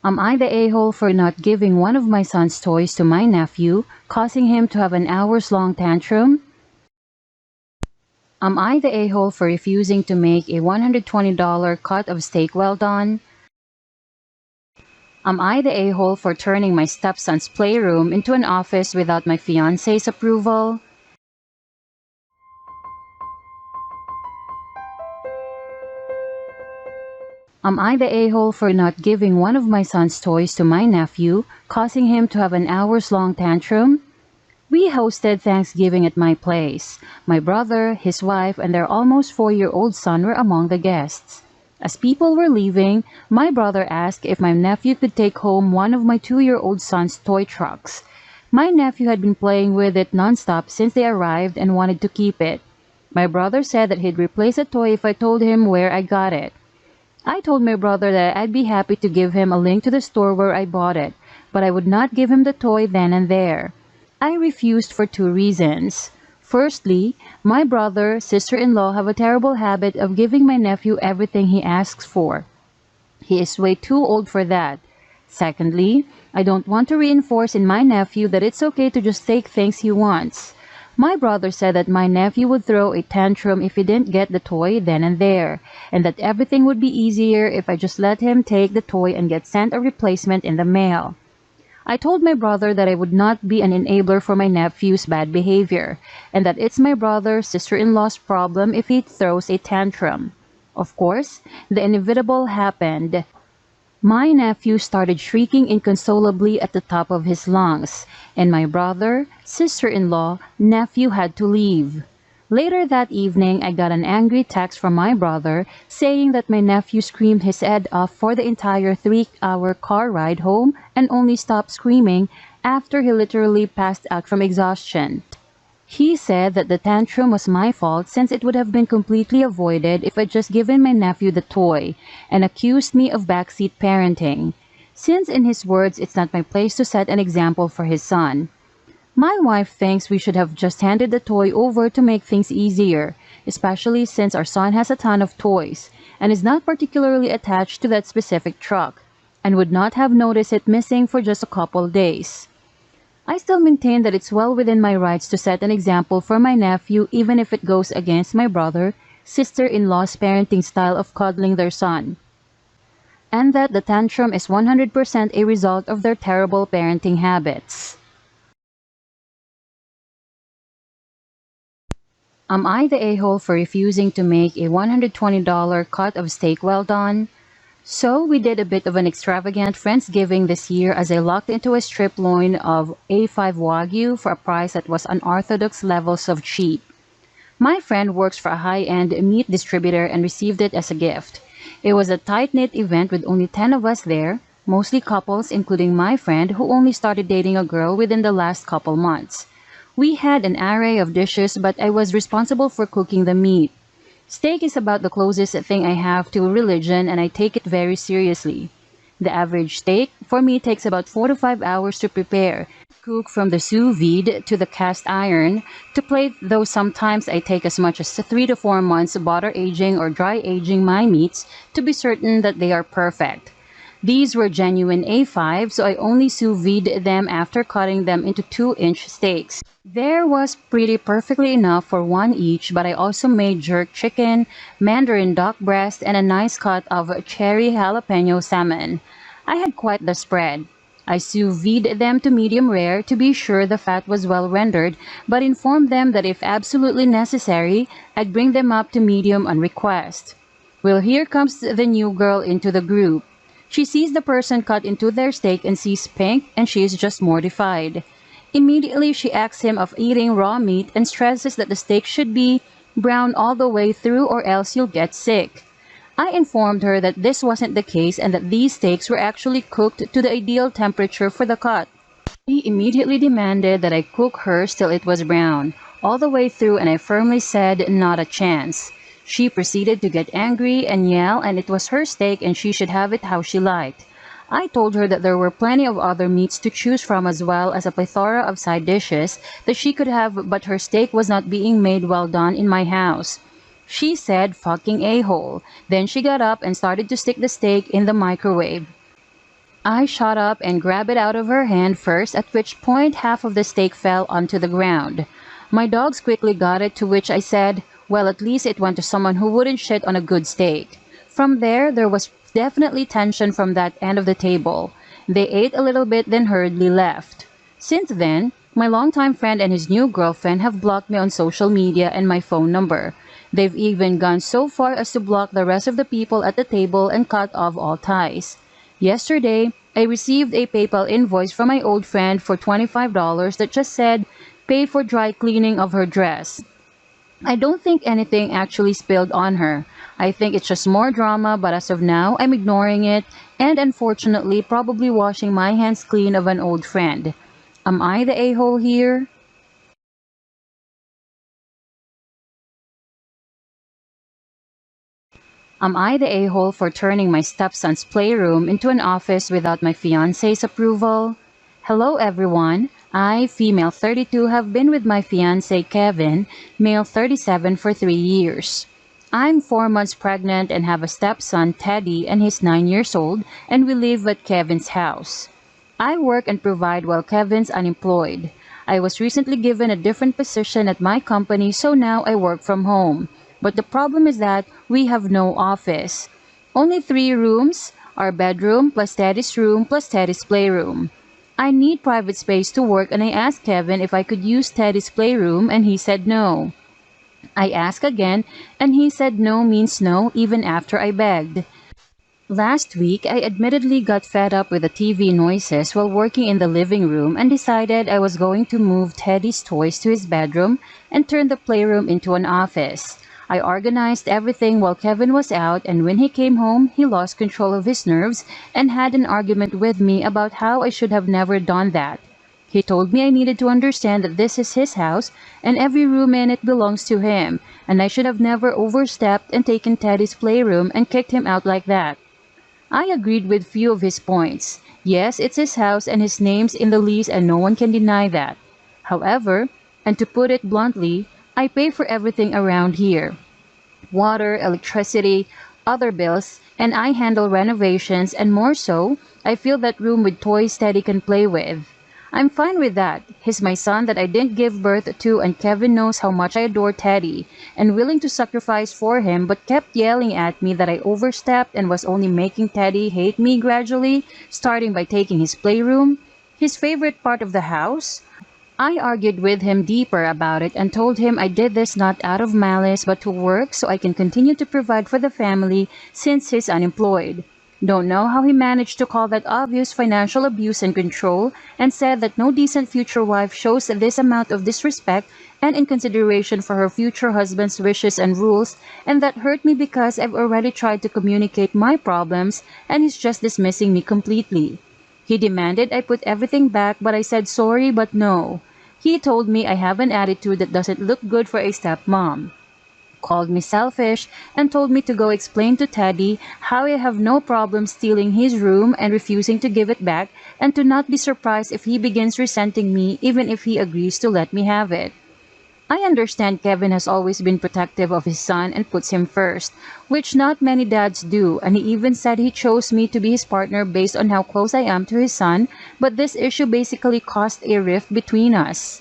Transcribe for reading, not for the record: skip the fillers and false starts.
Am I the a-hole for not giving one of my son's toys to my nephew, causing him to have an hours-long tantrum? Am I the a-hole for refusing to make a $120 cut of steak well done? Am I the a-hole for turning my stepson's playroom into an office without my fiance's approval? Am I the a-hole for not giving one of my son's toys to my nephew, causing him to have an hours-long tantrum? We hosted Thanksgiving at my place. My brother, his wife, and their almost 4-year-old son were among the guests. As people were leaving, my brother asked if my nephew could take home one of my 2-year-old son's toy trucks. My nephew had been playing with it nonstop since they arrived and wanted to keep it. My brother said that he'd replace the toy if I told him where I got it. I told my brother that I'd be happy to give him a link to the store where I bought it, but I would not give him the toy then and there. I refused for 2 reasons. Firstly, my brother, sister-in-law have a terrible habit of giving my nephew everything he asks for. He is way too old for that. Secondly, I don't want to reinforce in my nephew that it's okay to just take things he wants. My brother said that my nephew would throw a tantrum if he didn't get the toy then and there, and that everything would be easier if I just let him take the toy and get sent a replacement in the mail. I told my brother that I would not be an enabler for my nephew's bad behavior, and that it's my brother, sister-in-law's problem if he throws a tantrum. Of course, the inevitable happened. My nephew started shrieking inconsolably at the top of his lungs, and my brother, sister-in-law, nephew had to leave. Later that evening, I got an angry text from my brother saying that my nephew screamed his head off for the entire 3-hour car ride home and only stopped screaming after he literally passed out from exhaustion. He said that the tantrum was my fault since it would have been completely avoided if I'd just given my nephew the toy, and accused me of backseat parenting, since in his words it's not my place to set an example for his son. My wife thinks we should have just handed the toy over to make things easier, especially since our son has a ton of toys, and is not particularly attached to that specific truck, and would not have noticed it missing for just a couple days. I still maintain that it's well within my rights to set an example for my nephew even if it goes against my brother, sister-in-law's parenting style of coddling their son, and that the tantrum is 100% a result of their terrible parenting habits. Am I the a-hole for refusing to make a $120 cut of steak well done? So we did a bit of an extravagant Friendsgiving this year as I locked into a strip loin of A5 Wagyu for a price that was unorthodox levels of cheap. My friend works for a high-end meat distributor and received it as a gift. It was a tight-knit event with only 10 of us there, mostly couples including my friend who only started dating a girl within the last couple months. We had an array of dishes, but I was responsible for cooking the meat. Steak is about the closest thing I have to religion, and I take it very seriously. The average steak for me takes about 4 to 5 hours to prepare, cook from the sous vide to the cast iron to plate, though sometimes I take as much as 3 to 4 months butter aging or dry aging my meats to be certain that they are perfect. These were genuine A5, so I only sous vide them after cutting them into 2-inch steaks. There was pretty perfectly enough for one each, but I also made jerk chicken, mandarin duck breast, and a nice cut of cherry jalapeno salmon. I had quite the spread. I sous vide them to medium rare to be sure the fat was well rendered, but informed them that if absolutely necessary, I'd bring them up to medium on request. Well, here comes the new girl into the group. She sees the person cut into their steak and sees pink, and she is just mortified. Immediately, she asks him of eating raw meat and stresses that the steak should be brown all the way through or else you'll get sick. I informed her that this wasn't the case and that these steaks were actually cooked to the ideal temperature for the cut. She immediately demanded that I cook hers till it was brown, all the way through, and I firmly said not a chance. She proceeded to get angry and yell, and it was her steak and she should have it how she liked. I told her that there were plenty of other meats to choose from as well as a plethora of side dishes that she could have, but her steak was not being made well done in my house. She said, "Fucking a-hole." Then she got up and started to stick the steak in the microwave. I shot up and grabbed it out of her hand first, at which point half of the steak fell onto the ground. My dogs quickly got it, to which I said, well, at least it went to someone who wouldn't shit on a good steak. From there was definitely tension from that end of the table. They ate a little bit, then hurriedly left. Since then, my longtime friend and his new girlfriend have blocked me on social media and my phone number. They've even gone so far as to block the rest of the people at the table and cut off all ties. Yesterday, I received a PayPal invoice from my old friend for $25 that just said, pay for dry cleaning of her dress. I don't think anything actually spilled on her. I think it's just more drama, but as of now, I'm ignoring it and unfortunately probably washing my hands clean of an old friend. Am I the a-hole here? Am I the a-hole for turning my stepson's playroom into an office without my fiance's approval? Hello everyone, I, female 32, have been with my fiance Kevin, male 37, for 3 years. I'm 4 months pregnant and have a stepson Teddy, and he's 9 years old, and we live at Kevin's house. I work and provide while Kevin's unemployed. I was recently given a different position at my company, so now I work from home. But the problem is that we have no office. Only 3 rooms, our bedroom plus Teddy's room plus Teddy's playroom. I need private space to work, and I asked Kevin if I could use Teddy's playroom and he said no. I asked again and he said no means no even after I begged. Last week, I admittedly got fed up with the TV noises while working in the living room and decided I was going to move Teddy's toys to his bedroom and turn the playroom into an office. I organized everything while Kevin was out, and when he came home, he lost control of his nerves and had an argument with me about how I should have never done that. He told me I needed to understand that this is his house and every room in it belongs to him, and I should have never overstepped and taken Teddy's playroom and kicked him out like that. I agreed with few of his points. Yes, it's his house and his name's in the lease and no one can deny that. However, and to put it bluntly, I pay for everything around here. Water, electricity, other bills, and I handle renovations, and more so, I fill that room with toys Teddy can play with. I'm fine with that. He's my son that I didn't give birth to, and Kevin knows how much I adore Teddy and willing to sacrifice for him, but kept yelling at me that I overstepped and was only making Teddy hate me gradually, starting by taking his playroom, his favorite part of the house. I argued with him deeper about it and told him I did this not out of malice but to work so I can continue to provide for the family since he's unemployed. Don't know how he managed to call that obvious financial abuse and control, and said that no decent future wife shows this amount of disrespect and inconsideration for her future husband's wishes and rules, and that hurt me because I've already tried to communicate my problems and he's just dismissing me completely. He demanded I put everything back, but I said sorry but no. He told me I have an attitude that doesn't look good for a stepmom, called me selfish, and told me to go explain to Teddy how I have no problem stealing his room and refusing to give it back, and to not be surprised if he begins resenting me even if he agrees to let me have it. I understand Kevin has always been protective of his son and puts him first, which not many dads do, and he even said he chose me to be his partner based on how close I am to his son, but this issue basically caused a rift between us.